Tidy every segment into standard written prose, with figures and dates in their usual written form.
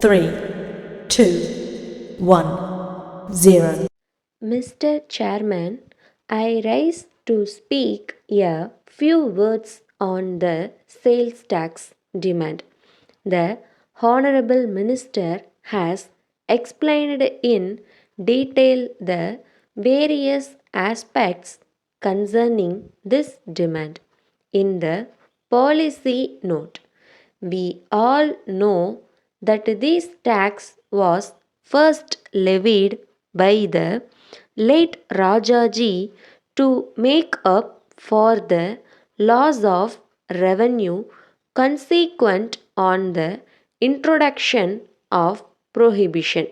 3, 2, 1, 0. Mr. Chairman, I rise to speak a few words on the sales tax demand. The Honorable Minister has explained in detail the various aspects concerning this demand in the policy note. We all know that this tax was first levied by the late Rajaji to make up for the loss of revenue consequent on the introduction of prohibition.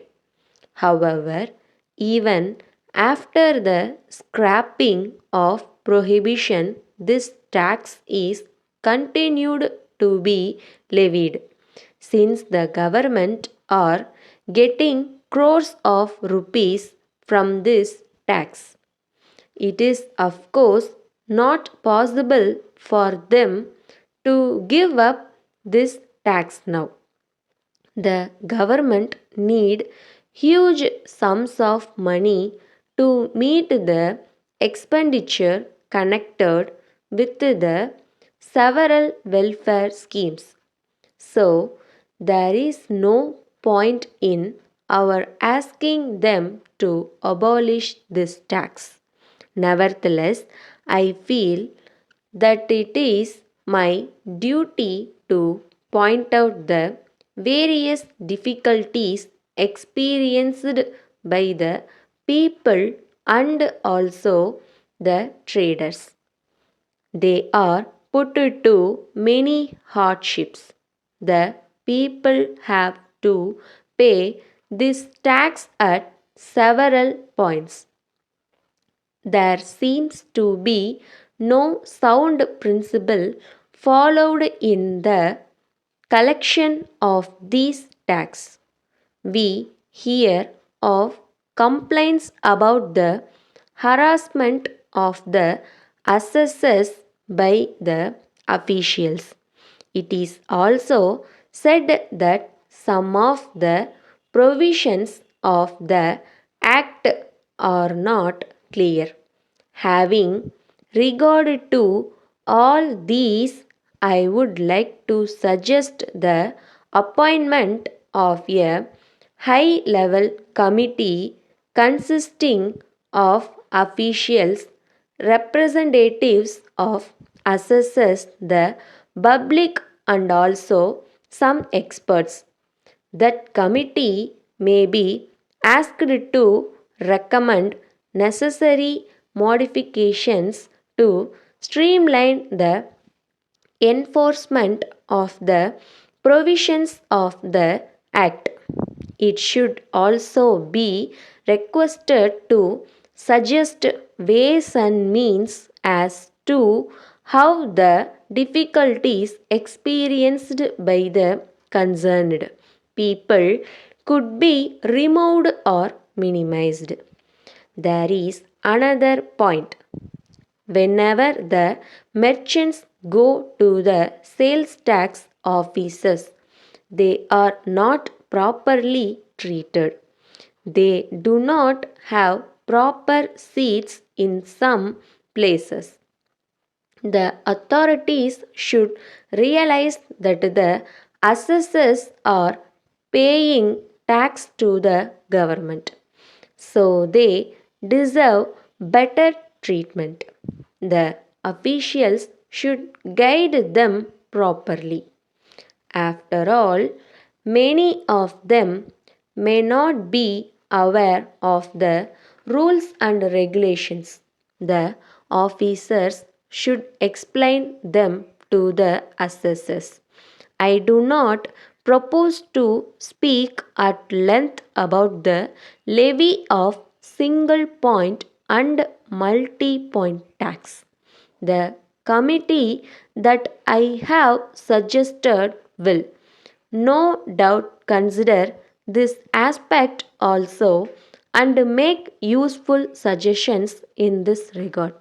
However, even after the scrapping of prohibition, this tax is continued to be levied since the government are getting crores of rupees from this tax. It is, of course, not possible for them to give up this tax now. The government need huge sums of money to meet the expenditure connected with the several welfare schemes. So, there is no point in our asking them to abolish this tax. Nevertheless, I feel that it is my duty to point out the various difficulties experienced by the people and also the traders. They are put to many hardships. The people have to pay this tax at several points. There seems to be no sound principle followed in the collection of these tax. We hear of complaints about the harassment of the assessors by the officials. It is also said that some of the provisions of the Act are not clear. Having regard to all these, I would like to suggest the appointment of a high level committee consisting of officials, representatives of assessors, the public, and also some experts. That committee may be asked to recommend necessary modifications to streamline the enforcement of the provisions of the Act. It should also be requested to suggest ways and means as to how the difficulties experienced by the concerned people could be removed or minimized. There is another point. Whenever the merchants go to the sales tax offices, they are not properly treated. They do not have proper seats in some places. The authorities should realize that the assessors are paying tax to the government, so they deserve better treatment. The officials should guide them properly. After all, many of them may not be aware of the rules and regulations. The officers should explain them to the assessors. I do not propose to speak at length about the levy of single point and multi point tax. The committee that I have suggested will no doubt consider this aspect also and make useful suggestions in this regard.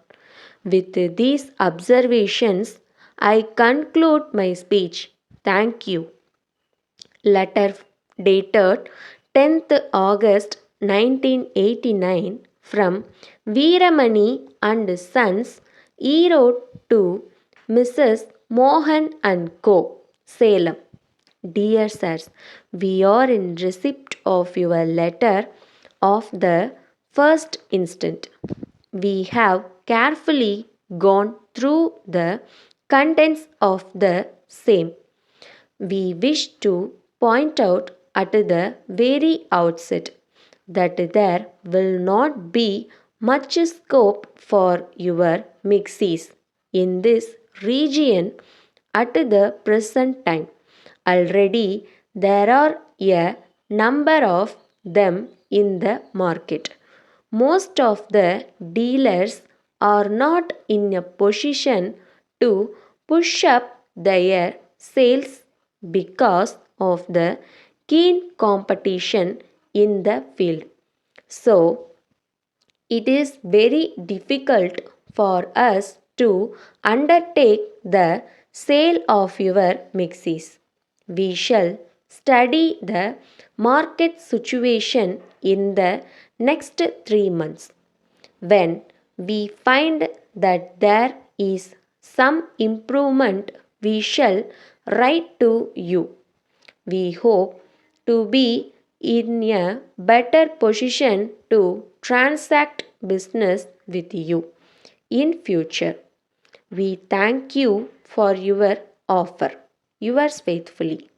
With these observations, I conclude my speech. Thank you. Letter dated 10th August 1989 from Veeramani and Sons, Erode to Mrs. Mohan and Co., Salem. Dear sirs, we are in receipt of your letter of the 1st instant. We have carefully gone through the contents of the same. We wish to point out at the very outset that there will not be much scope for your mixies in this region at the present time. Already there are a number of them in the market. Most of the dealers are not in a position to push up their sales because of the keen competition in the field. So, it is very difficult for us to undertake the sale of your mixies. We shall study the market situation in the next 3 months. When we find that there is some improvement, we shall write to you. We hope to be in a better position to transact business with you in future. We thank you for your offer. Yours faithfully.